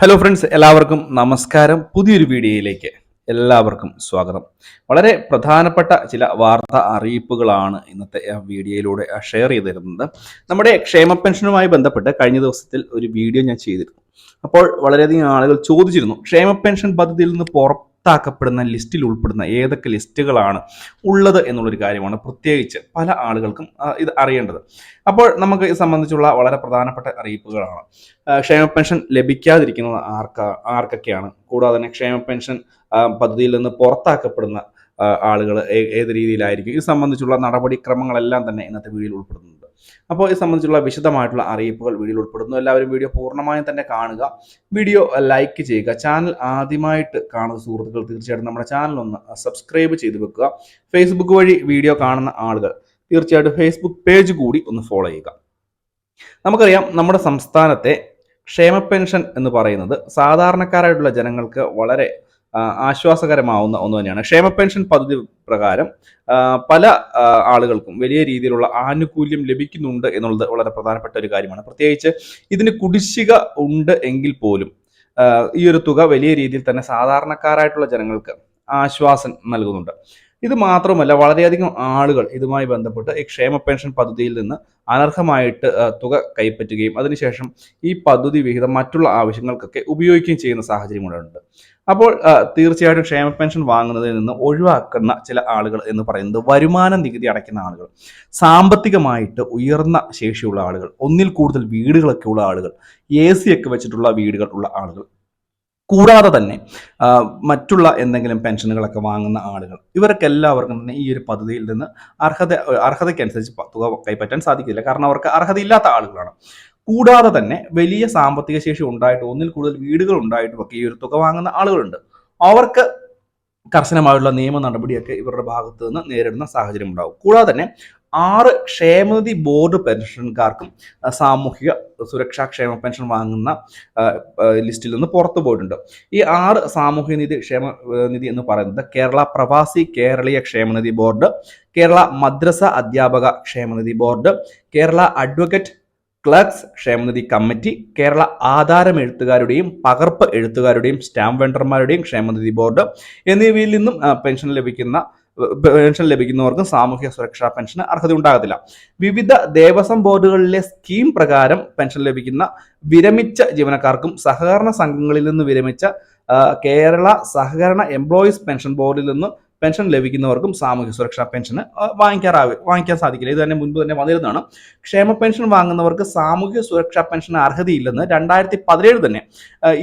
Hello friends, എല്ലാവർക്കും നമസ്കാരം. പുതിയൊരു വീഡിയോയിലേക്ക് എല്ലാവർക്കും സ്വാഗതം. വളരെ പ്രധാനപ്പെട്ട ചില വാർത്താ അറിയിപ്പുകളാണ് ഇന്നത്തെ വീഡിയോയിലൂടെ ഷെയർ ചെയ്ത് തരുന്നത്. നമ്മുടെ ക്ഷേമ പെൻഷനുമായി ബന്ധപ്പെട്ട് കഴിഞ്ഞ ദിവസത്തിൽ ഒരു വീഡിയോ ഞാൻ ചെയ്തിരുന്നു. അപ്പോൾ വളരെയധികം ആളുകൾ ചോദിച്ചിരുന്നു, ക്ഷേമ പെൻഷൻ പദ്ധതിയിൽ നിന്ന് പുറത്താക്കപ്പെടുന്ന ലിസ്റ്റിൽ ഉൾപ്പെടുന്ന ഏതൊക്കെ ലിസ്റ്റുകളാണ് ഉള്ളത് എന്നുള്ളൊരു കാര്യമാണ് പ്രത്യേകിച്ച് പല ആളുകൾക്കും ഇത് അറിയേണ്ടത്. അപ്പോൾ നമുക്ക് ഇത് സംബന്ധിച്ചുള്ള വളരെ പ്രധാനപ്പെട്ട അറിയിപ്പുകളാണ്. ക്ഷേമ പെൻഷൻ ലഭിക്കാതിരിക്കുന്നത് ആർക്കൊക്കെയാണ്, കൂടാതെ തന്നെ ക്ഷേമ പെൻഷൻ പദ്ധതിയിൽ നിന്ന് പുറത്താക്കപ്പെടുന്ന ആളുകൾ ഏത് രീതിയിലായിരിക്കും, ഇത് സംബന്ധിച്ചുള്ള നടപടിക്രമങ്ങളെല്ലാം തന്നെ ഇന്നത്തെ വീഡിയോയിൽ ഉൾപ്പെടുന്നുണ്ട്. അപ്പോൾ ഇത് സംബന്ധിച്ചുള്ള വിശദമായിട്ടുള്ള അറിയിപ്പുകൾ വീഡിയോയിൽ ഉൾപ്പെടുന്നു. എല്ലാവരും വീഡിയോ പൂർണ്ണമായും തന്നെ കാണുക, വീഡിയോ ലൈക്ക് ചെയ്യുക. ചാനൽ ആദ്യമായിട്ട് കാണുന്ന സുഹൃത്തുക്കൾ തീർച്ചയായിട്ടും നമ്മുടെ ചാനൽ ഒന്ന് സബ്സ്ക്രൈബ് ചെയ്ത് വെക്കുക. ഫേസ്ബുക്ക് വഴി വീഡിയോ കാണുന്ന ആളുകൾ തീർച്ചയായിട്ടും ഫേസ്ബുക്ക് പേജ് കൂടി ഒന്ന് ഫോളോ ചെയ്യുക. നമുക്കറിയാം, നമ്മുടെ സംസ്ഥാനത്തെ ക്ഷേമ പെൻഷൻ എന്ന് പറയുന്നത് സാധാരണക്കാരായിട്ടുള്ള ജനങ്ങൾക്ക് വളരെ ആശ്വാസകരമാവുന്ന ഒന്ന് തന്നെയാണ്. ക്ഷേമ പെൻഷൻ പദ്ധതി പ്രകാരം പല ആളുകൾക്കും വലിയ രീതിയിലുള്ള ആനുകൂല്യം ലഭിക്കുന്നുണ്ട് എന്നുള്ളത് വളരെ പ്രധാനപ്പെട്ട ഒരു കാര്യമാണ്. പ്രത്യേകിച്ച് ഇതിന് കുടിശ്ശിക ഉണ്ട് എങ്കിൽ പോലും ഈ ഒരു തുക വലിയ രീതിയിൽ തന്നെ സാധാരണക്കാരായിട്ടുള്ള ജനങ്ങൾക്ക് ആശ്വാസം നൽകുന്നുണ്ട്. ഇത് മാത്രമല്ല, വളരെയധികം ആളുകൾ ഇതുമായി ബന്ധപ്പെട്ട് ഈ ക്ഷേമ പെൻഷൻ പദ്ധതിയിൽ നിന്ന് അനർഹമായിട്ട് തുക കൈപ്പറ്റുകയും അതിനുശേഷം ഈ പദ്ധതി വിഹിതം മറ്റുള്ള ആവശ്യങ്ങൾക്കൊക്കെ ഉപയോഗിക്കുകയും ചെയ്യുന്ന സാഹചര്യം കൂടെയുണ്ട്. അപ്പോൾ തീർച്ചയായിട്ടും ക്ഷേമ പെൻഷൻ വാങ്ങുന്നതിൽ നിന്ന് ഒഴിവാക്കുന്ന ചില ആളുകൾ എന്ന് പറയുന്നത് വരുമാന നികുതി അടയ്ക്കുന്ന ആളുകൾ, സാമ്പത്തികമായിട്ട് ഉയർന്ന ശേഷിയുള്ള ആളുകൾ, ഒന്നിൽ കൂടുതൽ വീടുകളൊക്കെ ഉള്ള ആളുകൾ, AC ഒക്കെ വെച്ചിട്ടുള്ള വീടുകൾ ഉള്ള ആളുകൾ, കൂടാതെ തന്നെ മറ്റുള്ള എന്തെങ്കിലും പെൻഷനുകളൊക്കെ വാങ്ങുന്ന ആളുകൾ, ഇവർക്ക് എല്ലാവർക്കും തന്നെ ഈ ഒരു പദ്ധതിയിൽ നിന്ന് അർഹതയ്ക്കനുസരിച്ച് തുക കൈപ്പറ്റാൻ സാധിക്കില്ല. കാരണം അവർക്ക് അർഹതയില്ലാത്ത ആളുകളാണ്. കൂടാതെ തന്നെ വലിയ സാമ്പത്തിക ശേഷി ഉണ്ടായിട്ട് ഒന്നിൽ കൂടുതൽ വീടുകൾ ഉണ്ടായിട്ടും ഒക്കെ ഈ ഒരു തുക വാങ്ങുന്ന ആളുകളുണ്ട്. അവർക്ക് കർശനമായുള്ള നിയമ നടപടിയൊക്കെ ഇവരുടെ ഭാഗത്ത് നിന്ന് നേരിടുന്ന സാഹചര്യം ഉണ്ടാവും. കൂടാതെ തന്നെ 6 ക്ഷേമനിധി ബോർഡ് പെൻഷൻകാർക്കും സാമൂഹിക സുരക്ഷാ ക്ഷേമ പെൻഷൻ വാങ്ങുന്ന ലിസ്റ്റിൽ നിന്ന് പുറത്തു പോയിട്ടുണ്ട്. ഈ 6 സാമൂഹ്യ ക്ഷേമനിധി എന്ന് പറയുന്നത് കേരള പ്രവാസി കേരളീയ ക്ഷേമനിധി ബോർഡ്, കേരള മദ്രസ അധ്യാപക ക്ഷേമനിധി ബോർഡ്, കേരള അഡ്വക്കേറ്റ് ക്ലർക്സ് ക്ഷേമനിധി കമ്മിറ്റി, കേരള ആധാരം എഴുത്തുകാരുടെയും പകർപ്പ് എഴുത്തുകാരുടെയും സ്റ്റാമ്പ് വെണ്ടർമാരുടെയും ക്ഷേമനിധി ബോർഡ് എന്നിവയിൽ നിന്നും പെൻഷൻ ലഭിക്കുന്നവർക്കും സാമൂഹ്യ സുരക്ഷാ പെൻഷന് അർഹത ഉണ്ടാകത്തില്ല. വിവിധ ദേവസ്വം ബോർഡുകളിലെ സ്കീം പ്രകാരം പെൻഷൻ ലഭിക്കുന്ന വിരമിച്ച ജീവനക്കാർക്കും സഹകരണ സംഘങ്ങളിൽ നിന്ന് വിരമിച്ച കേരള സഹകരണ എംപ്ലോയീസ് പെൻഷൻ ബോർഡിൽ നിന്ന് പെൻഷൻ ലഭിക്കുന്നവർക്കും സാമൂഹ്യ സുരക്ഷാ പെൻഷന് വാങ്ങിക്കാൻ സാധിക്കില്ല. ഇത് തന്നെ മുൻപ് തന്നെ വന്നിരുന്നതാണ്. ക്ഷേമ പെൻഷൻ വാങ്ങുന്നവർക്ക് സാമൂഹ്യ സുരക്ഷാ പെൻഷന് അർഹതയില്ലെന്ന് 2017 തന്നെ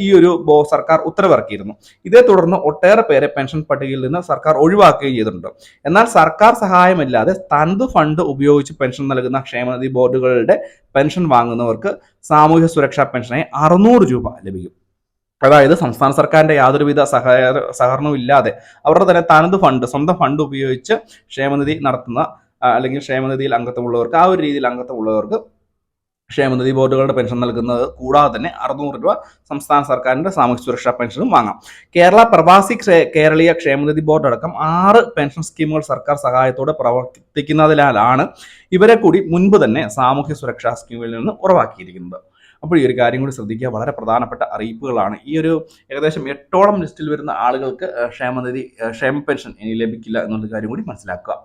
ഈ ഒരു സർക്കാർ ഉത്തരവിറക്കിയിരുന്നു. ഇതേ തുടർന്ന് ഒട്ടേറെ പേരെ പെൻഷൻ പട്ടികയിൽ നിന്ന് സർക്കാർ ഒഴിവാക്കുകയും ചെയ്തിട്ടുണ്ട്. എന്നാൽ സർക്കാർ സഹായമില്ലാതെ തനത് ഫണ്ട് ഉപയോഗിച്ച് പെൻഷൻ നൽകുന്ന ക്ഷേമനിധി ബോർഡുകളുടെ പെൻഷൻ വാങ്ങുന്നവർക്ക് സാമൂഹ്യ സുരക്ഷാ പെൻഷനായി 600 രൂപ ലഭിക്കും. അതായത് സംസ്ഥാന സർക്കാരിന്റെ യാതൊരുവിധ സഹകരണവും ഇല്ലാതെ അവരുടെ തന്നെ തനത് ഫണ്ട്, സ്വന്തം ഫണ്ട് ഉപയോഗിച്ച് ക്ഷേമനിധി നടത്തുന്ന അല്ലെങ്കിൽ ക്ഷേമനിധിയിൽ അംഗത്വമുള്ളവർക്ക്, ആ ഒരു രീതിയിൽ അംഗത്വമുള്ളവർക്ക് ക്ഷേമനിധി ബോർഡുകളുടെ പെൻഷൻ നൽകുന്നത് കൂടാതെ തന്നെ 600 രൂപ സംസ്ഥാന സർക്കാരിന്റെ സാമൂഹ്യ സുരക്ഷാ പെൻഷനും വാങ്ങാം. കേരള പ്രവാസി കേരളീയ ക്ഷേമനിധി ബോർഡ് അടക്കം 6 പെൻഷൻ സ്കീമുകൾ സർക്കാർ സഹായത്തോടെ പ്രവർത്തിക്കുന്നതിനാലാണ് ഇവരെ കൂടി മുൻപ് തന്നെ സാമൂഹ്യ സുരക്ഷാ സ്കീമിൽ നിന്ന് ഉറവാക്കിയിരിക്കുന്നത്. അപ്പോൾ ഈ ഒരു കാര്യം കൂടി ശ്രദ്ധിക്കുക. വളരെ പ്രധാനപ്പെട്ട അറിയിപ്പുകളാണ്. ഈ ഒരു ഏകദേശം 8ഓളം ലിസ്റ്റിൽ വരുന്ന ആളുകൾക്ക് ക്ഷേമ പെൻഷൻ ഇനി ലഭിക്കില്ല എന്നുള്ള കാര്യം കൂടി മനസ്സിലാക്കുക.